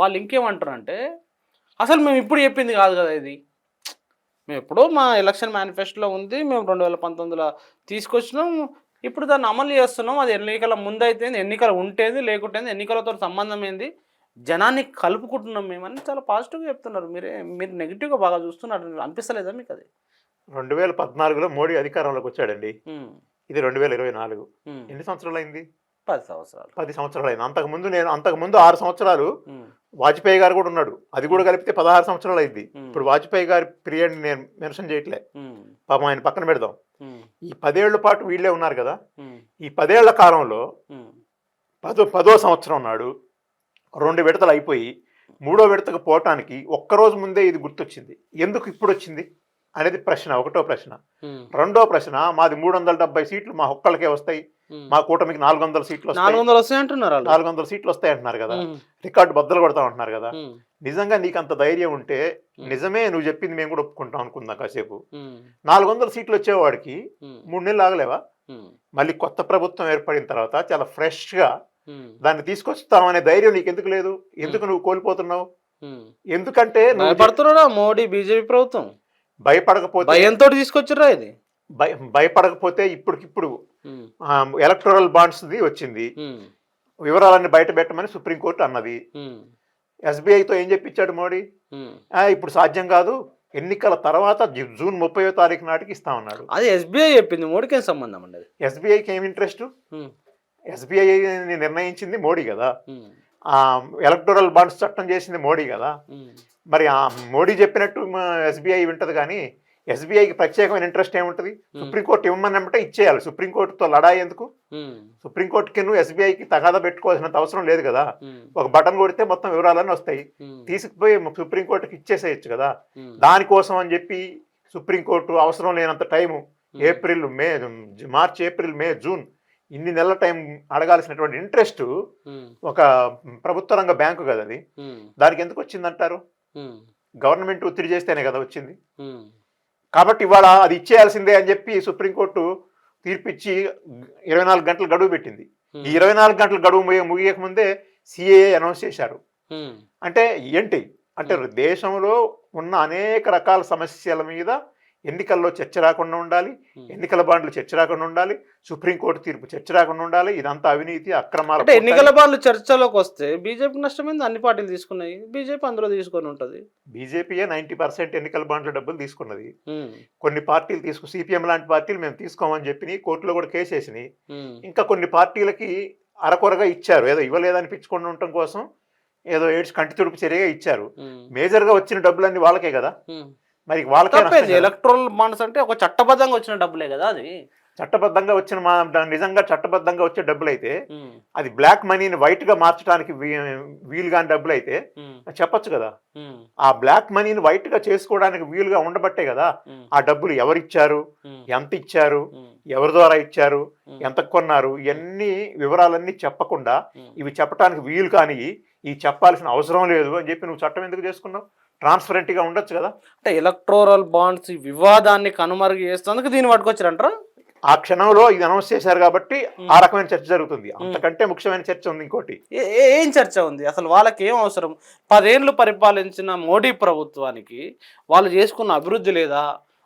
వాళ్ళు ఇంకేమంటారంటే అసలు మేము ఇప్పుడు చెప్పింది కాదు కదా ఇది. మేము ఎప్పుడో మా ఎలక్షన్ మేనిఫెస్టోలో ఉంది. మేము 2019లో తీసుకొచ్చినాం. ఇప్పుడు దాన్ని అమలు చేస్తున్నాం. అది ఎన్నికల ముందైతేంది, ఎన్నికలు ఉంటేంది, లేకుంటేంది, ఎన్నికలతో సంబంధం ఏంది, జనాన్ని కలుపుకుంటున్నాం మేమని చాలా పాజిటివ్‌గా చెప్తున్నారు. మీరు నెగెటివ్‌గా బాగా చూస్తున్నారు. అనిపిస్తలేదా మీకు అది? 2014లో మోడీ అధికారంలోకి వచ్చాడండి. హ్మ్. ఇది 2024. హ్మ్. ఎన్ని సంవత్సరాలైంది? 10 సంవత్సరాలు. 10 సంవత్సరాలైంది. అంతకుముందు 6 సంవత్సరాలు హ్మ్. వాజ్పేయి గారు కూడా ఉన్నాడు. అది కూడా కలిపితే 16 సంవత్సరాలు అయింది. హ్మ్. ఇప్పుడు వాజ్పేయి గారి పీరియడ్ నేను మెన్షన్ చేయట్లే. హ్మ్. పాపం ఆయన పక్కన పెడదాం. హ్మ్. ఈ 10 ఏళ్ల పాటు వీళ్ళే ఉన్నారు కదా. హ్మ్. ఈ 10 ఏళ్ల కాలంలో హ్మ్. పదో సంవత్సరం నాడు 2 విడతలు అయిపోయి మూడో విడతకు పోవటానికి ఒక్కరోజు ముందే ఇది గుర్తొచ్చింది. ఎందుకు ఇప్పుడు వచ్చింది అనేది ప్రశ్న. ఒకటో ప్రశ్న. హ్మ్. రెండో ప్రశ్న, మాది 370 సీట్లు మా ఒక్కళ్ళకే వస్తాయి, హ్మ్. మా కూటమికి 400 సీట్లు వస్తాయి, 400 వస్తాయంటున్నారు ఆళ్ళు. 400 సీట్లు వస్తాయి అంటున్నారు కదా, హ్మ్. రికార్డు బద్దలు కొడతాం అంటున్నారు కదా. హ్మ్. నిజంగా నీకు అంత ధైర్యం ఉంటే హ్మ్. నిజమే నువ్వు చెప్పింది మేము కూడా ఒప్పుకుంటాం అనుకుందాం కాసేపు. హ్మ్. 400 సీట్లు వచ్చేవాడికి హ్మ్. 3 నెలలు ఆగలేవా? హ్మ్. మళ్ళీ కొత్త ప్రభుత్వం ఏర్పడిన తర్వాత చాలా ఫ్రెష్గా హ్మ్. దాన్ని తీసుకొస్తామనే ధైర్యం నీకు ఎందుకు లేదు? హ్మ్. ఎందుకు నువ్వు కోల్పోతున్నావు? హ్మ్. ఎందుకంటే నువ్వు భయపడుతున్నారా మోడీ, బీజేపీ ప్రభుత్వం? భయపడకపోతే భయంతోటి తీసుకొచ్చిర్రా ఇది? భయపడకపోతే ఇప్పటికిప్పుడు హ్మ్. ఎలక్టోరల్ బాండ్స్ది వచ్చింది. హ్మ్. వివరాలన్నీ బయట పెట్టమని సుప్రీంకోర్టు అన్నది. హ్మ్. ఎస్బీఐతో ఏం చెప్పించాడు మోడీ? హ్మ్. ఇప్పుడు సాధ్యం కాదు, ఎన్నికల తర్వాత జూన్ 30వ తారీఖు నాటికి ఇస్తామన్నాడు. అది ఎస్‌బీఐ చెప్పింది. మోడీకేం సంబంధం అండి అది? ఎస్బీఐకి ఏం ఇంట్రెస్ట్? హ్మ్. ఎస్బీఐ నిర్ణయించింది మోడీ కదా. హ్మ్. ఎలక్టోరల్ బాండ్స్ చట్టం చేసింది మోడీ కదా. హ్మ్. మరి మోడీ చెప్పినట్టు ఎస్బీఐ వింటది కానీ ఎస్బీఐకి ప్రత్యేకమైన ఇంట్రెస్ట్ ఏముంటుంది? హ్మ్. సుప్రీంకోర్టు ఇవ్వమనంటే ఇచ్చేయాలి. సుప్రీంకోర్టుతో లడాయి ఎందుకు? హ్మ్. సుప్రీంకోర్టుకి నువ్వు ఎస్బీఐకి తగాదా పెట్టుకోవాల్సినంత అవసరం లేదు కదా. హ్మ్. ఒక బటన్ కొడితే మొత్తం వివరాలన్నీ వస్తాయి. హ్మ్. తీసుకుపోయి సుప్రీంకోర్టుకి ఇచ్చేసేయచ్చు కదా. హ్మ్. దానికోసం అని చెప్పి సుప్రీంకోర్టు అవసరం లేనంత టైము హ్మ్. మార్చ్, ఏప్రిల్, మే, జూన్ ఇన్ని నెలల టైం అడగాల్సినటువంటి ఇంట్రెస్ట్ హ్మ్. ఒక ప్రభుత్వ రంగ బ్యాంకు కదా అది. హ్మ్. దానికి ఎందుకు వచ్చిందంటారు? హ్మ్. గవర్నమెంట్ ఒత్తిడి చేస్తేనే కదా వచ్చింది. హ్మ్. కాబట్టి ఇవాళ అది ఇచ్చేయాల్సిందే అని చెప్పి సుప్రీంకోర్టు తీర్పిచ్చి 24 గంటలు గడువు పెట్టింది. ఈ హ్మ్. 24 గంటల గడువు ముగియక ముందే సిఏఏ అనౌన్స్ చేశారు. హ్మ్. అంటే ఏంటి అంటే హ్మ్. దేశంలో ఉన్న అనేక రకాల సమస్యల మీద ఎన్నికల్లో చర్చ రాకుండా ఉండాలి, హ్మ్. ఎన్నికల బాండ్లు చర్చ రాకుండా ఉండాలి, సుప్రీంకోర్టు తీర్పు చర్చ రాకుండా ఉండాలి. ఇదంతా అవినీతి అక్రమాల అంటే పుట్ట ఎన్నికల బాండ్లు చర్చలోకొస్తే బీజేపీకి నష్టమైంది. అన్ని పార్టీలు తీసుకున్నాయి. బీజేపీ అందులో తీసుకొని ఉంటది. బీజేపీయే 90% ఎన్నికల బాండ్ల డబ్బులు తీసుకున్నది. హ్మ్. కొన్ని పార్టీలు సిపిఎం లాంటి పార్టీలు మేము తీసుకోమని చెప్పి కోర్టులో కూడా కేసేసినాయి. హ్మ్. ఇంకా కొన్ని పార్టీలకి అరకొరగా ఇచ్చారు. ఏదో ఇవ్వలేదనిపించుకొని ఉండటం కోసం ఏదో ఏడ్చి కంటి తుడుపు చర్యగా ఇచ్చారు. హ్మ్. మేజర్గా వచ్చిన డబ్బులన్నీ వాళ్ళకే కదా. హ్మ్. మరి వాళ్ళకే నష్టం తప్పేంది? కదా. ఎలక్ట్రల్ బాండ్స్ అంటే ఒక చట్టబద్ధంగా వచ్చిన డబ్బులే గదా అది. చట్టబద్ధంగా వచ్చిన నిజంగా చట్టబద్ధంగా వచ్చే డబ్బులైతే హ్మ్. అది బ్లాక్ మనీని వైట్గా మార్చడానికి వీలు కాని డబ్బులైతే హ్మ్. చెప్పొచ్చు కదా. హ్మ్. ఆ బ్లాక్ మనీని వైట్గా చేసుకోవడానికి వీలుగా ఉండబట్టే కదా హ్మ్. ఆ డబ్బులు ఎవరిచ్చారు, హ్మ్. ఎంత ఇచ్చారు, హ్మ్. ఎవరి ద్వారా ఇచ్చారు, హ్మ్. ఎంత కొన్నారు, ఇవన్నీ వివరాలన్నీ చెప్పకుండా హ్మ్. ఇవి చెప్పడానికి వీలు కానీ ఇవి చెప్పాల్సిన అవసరం లేదు అని చెప్పి నువ్వు చట్టం ఎందుకు చేసుకున్నావు? ట్రాన్స్పరెంట్గా ఉండొచ్చు కదా. అంటే ఎలక్టోరల్ బాండ్స్ ఈ వివాదాన్ని కనుమరుగు చేసేందుకు దీన్ని పట్టుకొచ్చారంటారా? ఆ క్షణంలో ఇది అనౌన్స్ చేశారు కాబట్టి ఆ హ్మ్. రకమైన చర్చ జరుగుతుంది. హ్మ్. అంతకంటే ముఖ్యమైన చర్చ ఉంది ఇంకోటి. ఏం చర్చ ఉంది? అసలు వాళ్ళకేం అవసరం? 10 ఏళ్ళు పరిపాలించిన మోడీ ప్రభుత్వానికి వాళ్ళు చేసుకున్న అభివృద్ధి లేదా?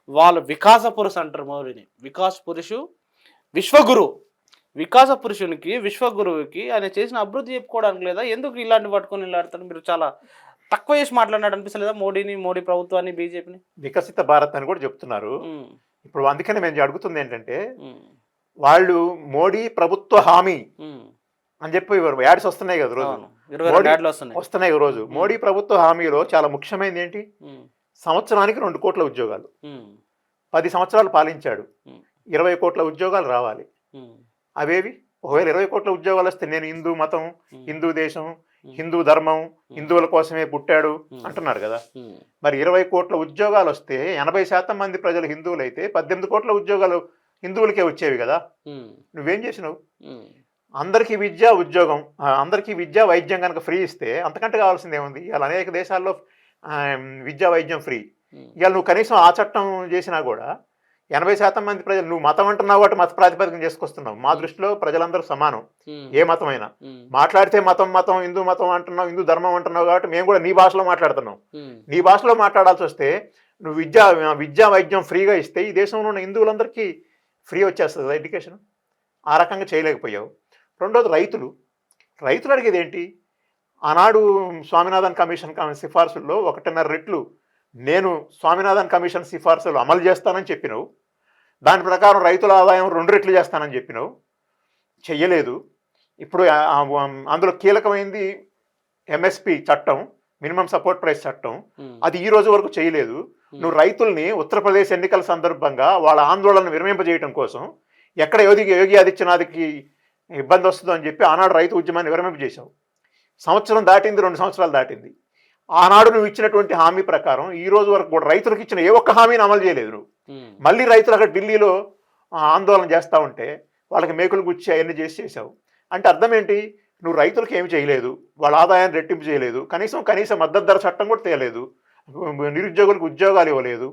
వాళ్ళు వికాస పురుష్ అంటారు మోడీని. వికాస్ పురుషు, విశ్వగురు. వికాస పురుషునికి, విశ్వగురువుకి ఆయన చేసిన అభివృద్ధి చెప్పుకోవడానికి లేదా? ఎందుకు ఇలాంటివి పట్టుకొని ఇలాడతారు? మీరు చాలా తక్కువ చేసి మాట్లాడినట్టు అనిపిస్తలేదా మోడీని, మోడీ ప్రభుత్వాన్ని, బీజేపీని? వికసిత భారత్ అని కూడా చెప్తున్నారు. హ్మ్. ఇప్పుడు అందుకనే మేము అడుగుతుంది ఏంటంటే హ్మ్. వాళ్ళు మోడీ ప్రభుత్వ హామీ హ్మ్. అని చెప్పి యాడ్స్ వస్తున్నాయి కదా రోజు. అవును. 22 మోడీ యాడ్లు వస్తున్నాయి. వస్తున్నాయి రోజు. హ్మ్. మోడీ ప్రభుత్వ హామీలో చాలా ముఖ్యమైనది ఏంటి? హ్మ్. సంవత్సరానికి 2 కోట్ల ఉద్యోగాలు. హ్మ్. 10 సంవత్సరాలు పాలించాడు. హ్మ్. 20 కోట్ల ఉద్యోగాలు రావాలి. హ్మ్. అవేవి? ఒకవేళ 20 కోట్ల ఉద్యోగాలు వస్తే నేను హిందూ మతం, హ్మ్. హిందూ దేశం, హ్మ్. హిందూ ధర్మం, హ్మ్. హిందువుల కోసమే పుట్టాడు హ్మ్. అంటున్నారు కదా. హ్మ్. మరి 20 కోట్ల ఉద్యోగాలు వస్తే 80% మంది ప్రజలు హిందువులైతే 18 కోట్ల ఉద్యోగాలు హిందువులకే వచ్చేవి కదా. హ్మ్. నువ్వేం చేసినావు? హ్మ్. అందరికీ విద్య, ఉద్యోగం, అందరికీ విద్య, వైద్యం కనుక ఫ్రీ ఇస్తే అంతకంటే కావాల్సింది ఏముంది? ఇవాళ అనేక దేశాల్లో విద్య, వైద్యం ఫ్రీ. హ్మ్. ఇవాళ నువ్వు కనీసం ఆ చట్టం చేసినా కూడా 80% మంది ప్రజలు, నువ్వు మతం అంటున్నావు కాబట్టి మత ప్రాతిపదికన చేసుకొస్తున్నావు. మా దృష్టిలో ప్రజలందరూ సమానం, ఏ మతమైనా. మాట్లాడితే మతం మతం హిందూ మతం అంటున్నావు, హిందూ ధర్మం అంటున్నావు కాబట్టి మేము కూడా నీ భాషలో మాట్లాడుతున్నాం. నీ భాషలో మాట్లాడాల్సి వస్తే నువ్వు విద్యా వైద్యం ఫ్రీగా ఇస్తే ఈ దేశంలో ఉన్న హిందువులందరికీ ఫ్రీ వచ్చేస్తుంది కదా ఎడ్యుకేషన్. ఆ రకంగా చేయలేకపోయావు. రెండోది రైతులు అడిగేది ఏంటి? ఆనాడు స్వామినాథన్ కమిషన్ సిఫార్సుల్లో 1.5 రెట్లు నేను స్వామినాథన్ కమిషన్ సిఫార్సులు అమలు చేస్తానని చెప్పినావు. దాని ప్రకారం రైతుల ఆదాయం 2 రెట్లు చేస్తానని చెప్పినావు, చెయ్యలేదు. ఇప్పుడు అందులో కీలకమైంది ఎంఎస్పి చట్టం, మినిమం సపోర్ట్ ప్రైస్ చట్టం. అది ఈ రోజు వరకు చేయలేదు. నువ్వు రైతుల్ని ఉత్తరప్రదేశ్ ఎన్నికల సందర్భంగా వాళ్ళ ఆందోళనను విరమింపజేయడం కోసం ఎక్కడ యోగి ఆదిత్యనాథ్కి ఇబ్బంది వస్తుందో అని చెప్పి ఆనాడు రైతు ఉద్యమాన్ని విరమింపజేశావు. సంవత్సరం దాటింది, 2 సంవత్సరాలు దాటింది. ఆనాడు నువ్వు ఇచ్చినటువంటి హామీ ప్రకారం ఈ రోజు వరకు కూడా రైతులకు ఇచ్చిన ఏ ఒక్క హామీని అమలు చేయలేదు నువ్వు. మళ్ళీ రైతులు అక్కడ ఢిల్లీలో ఆందోళన చేస్తూ ఉంటే వాళ్ళకి మేకులు గుచ్చి అవన్నీ చేసావు. అంటే అర్థం ఏంటి? నువ్వు రైతులకు ఏమి చేయలేదు, వాళ్ళ ఆదాయాన్ని రెట్టింపు చేయలేదు, కనీసం మద్దతు ధర చట్టం కూడా తేలేదు, నిరుద్యోగులకు ఉద్యోగాలు ఇవ్వలేదు.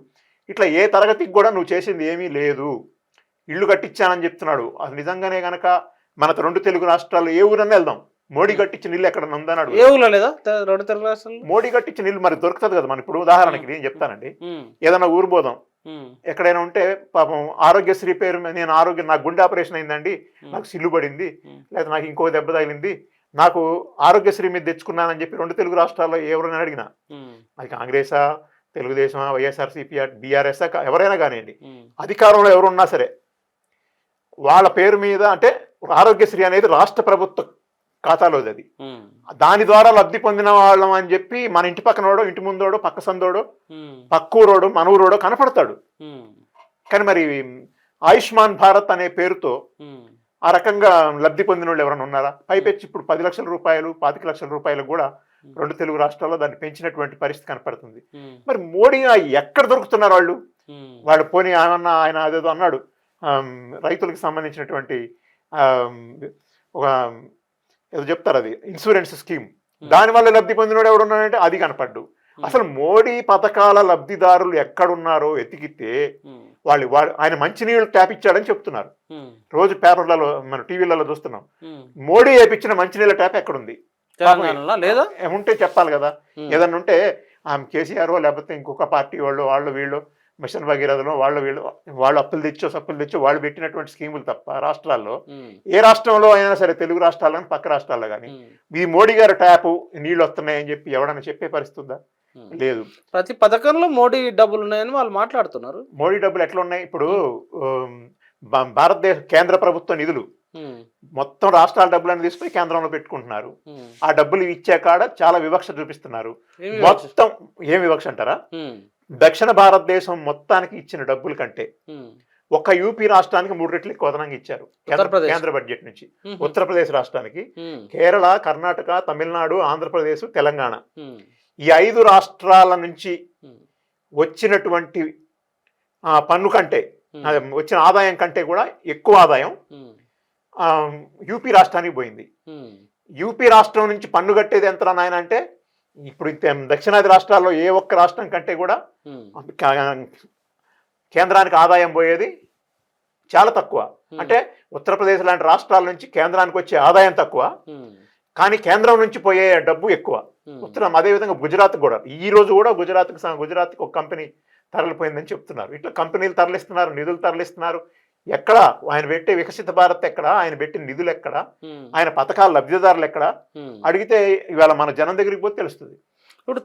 ఇట్లా ఏ తరగతికి కూడా నువ్వు చేసింది ఏమీ లేదు. ఇళ్ళు కట్టించానని చెప్తున్నాడు. అది నిజంగానే కనుక మన 2 తెలుగు రాష్ట్రాలు ఏ ఊరన్నా వెళ్దాం, మోడీ కట్టించిన ఇల్లు ఎక్కడ ఉందన్నాడు. ఏ ఊళ్ళో లేదా 2 తెలుగు రాష్ట్రాలు? మోడీ కట్టించిన ఇల్లు మరి దొరుకుతుంది కదా. మన ఇప్పుడు ఉదాహరణకి నేను చెప్తానండి, ఏదైనా ఊరు పోదాం, ఎక్కడైనా ఉంటే పాపం ఆరోగ్యశ్రీ పేరు మీద నాకు గుండె ఆపరేషన్ అయిందండి, నాకు సిల్లు పడింది, లేదా నాకు ఇంకో దెబ్బ తగిలింది, నాకు ఆరోగ్యశ్రీ మీద తెచ్చుకున్నానని చెప్పి 2 తెలుగు రాష్ట్రాల్లో ఎవరైనా అడిగినా, అది కాంగ్రెసా, తెలుగుదేశమా, వైఎస్ఆర్సీపీ, బీఆర్ఎస్ ఎవరైనా కానివ్వండి, అధికారంలో ఎవరున్నా సరే వాళ్ళ పేరు మీద, అంటే ఆరోగ్యశ్రీ అనేది రాష్ట్ర ప్రభుత్వ ఖాతాలోది, అది దాని ద్వారా లబ్ధి పొందిన వాళ్ళం అని చెప్పి మన ఇంటి పక్కనోడో, ఇంటి ముందోడో, పక్క సందోడో, పక్కూరోడో, మనూరోడో కనపడతాడు. కానీ మరి ఆయుష్మాన్ భారత్ అనే పేరుతో ఆ రకంగా లబ్ధి పొందిన వాళ్ళు ఎవరైనా ఉన్నారా? పైపెచ్చి ఇప్పుడు 10 లక్షల రూపాయలు, 25 లక్షల రూపాయలకు కూడా 2 తెలుగు రాష్ట్రాల్లో దాన్ని పెంచినటువంటి పరిస్థితి కనపడుతుంది. మరి మోడీ ఎక్కడ దొరుకుతున్నారు వాళ్ళు? పోనీ ఆయన అదేదో అన్నాడు, రైతులకు సంబంధించినటువంటి ఒక ఏదో చెప్తారు, అది ఇన్సూరెన్స్ స్కీమ్, దానివల్ల లబ్ధి పొందినోడు ఎవడున్నాడంటే అది కనపడ్డు. అసలు మోడీ పథకాల లబ్ధిదారులు ఎక్కడున్నారో ఎతికితే వాళ్ళు ఆయన మంచినీళ్ళు ట్యాప్ ఇచ్చాడని చెప్తున్నారు. రోజు పేపర్లలో, మన టీవీలలో చూస్తున్నాం. మోడీ వేపించిన మంచినీళ్ళ ట్యాప్ ఎక్కడుంది? లేదా ఉంటే చెప్పాలి కదా. ఏదన్నా ఉంటే కేసీఆర్ లేకపోతే ఇంకొక పార్టీ వాళ్ళు వీళ్ళు మిషన్ భగీరథలో వాళ్ళు అప్పులు తెచ్చో వాళ్ళు పెట్టినటువంటి స్కీములు తప్ప రాష్ట్రాల్లో ఏ రాష్ట్రంలో అయినా సరే, తెలుగు రాష్ట్రాల్లో కానీ పక్క రాష్ట్రాల్లో కానీ ఇది మోడీ గారి ట్యాపు నీళ్ళు వస్తున్నాయని చెప్పి ఎవడన్నా చెప్పే పరిస్థితి ఉందా? లేదు. ప్రతి పథకంలో మోడీ డబ్బులు ఉన్నాయని వాళ్ళు మాట్లాడుతున్నారు. మోడీ డబ్బులు ఎట్లా ఉన్నాయి? ఇప్పుడు భారతదేశ కేంద్ర ప్రభుత్వ నిధులు మొత్తం రాష్ట్రాల డబ్బులను తీసుకుని కేంద్రంలో పెట్టుకుంటున్నారు. ఆ డబ్బులు ఇచ్చే కాడ చాలా వివక్ష చూపిస్తున్నారు. మొత్తం ఏం వివక్ష అంటారా? దక్షిణ భారతదేశం మొత్తానికి ఇచ్చిన డబ్బుల కంటే ఒక యూపీ రాష్ట్రానికి 3 రెట్లు ఎక్కువ అదనంగా ఇచ్చారు కేంద్ర బడ్జెట్ నుంచి. ఉత్తరప్రదేశ్ రాష్ట్రానికి, కేరళ, కర్ణాటక, తమిళనాడు, ఆంధ్రప్రదేశ్, తెలంగాణ, ఈ 5 రాష్ట్రాల నుంచి వచ్చినటువంటి పన్ను కంటే, వచ్చిన ఆదాయం కంటే కూడా ఎక్కువ ఆదాయం యూపీ రాష్ట్రానికి పోయింది. యూపీ రాష్ట్రం నుంచి పన్ను కట్టేది ఎంత నాయన అంటే, ఇప్పుడు దక్షిణాది రాష్ట్రాల్లో ఏ ఒక్క రాష్ట్రం కంటే కూడా కేంద్రానికి ఆదాయం పోయేది చాలా తక్కువ. అంటే ఉత్తరప్రదేశ్ లాంటి రాష్ట్రాల నుంచి కేంద్రానికి వచ్చే ఆదాయం తక్కువ, కానీ కేంద్రం నుంచి పోయే డబ్బు ఎక్కువ. అదేవిధంగా గుజరాత్ కూడా, ఈ రోజు కూడా గుజరాత్కి ఒక కంపెనీ తరలిపోయిందని చెప్తున్నారు. ఇట్లా కంపెనీలు తరలిస్తున్నారు, నిధులు తరలిస్తున్నారు. ఎక్కడ ఆయన పెట్టే వికసిత భారత్ ఎక్కడ? ఆయన పెట్టిన నిధులు ఎక్కడ? ఆయన పథకాల లబ్ధిదారులు ఎక్కడ? అడిగితే ఇవాళ మన జనం దగ్గరికి పోతే తెలుస్తుంది. ఇప్పుడు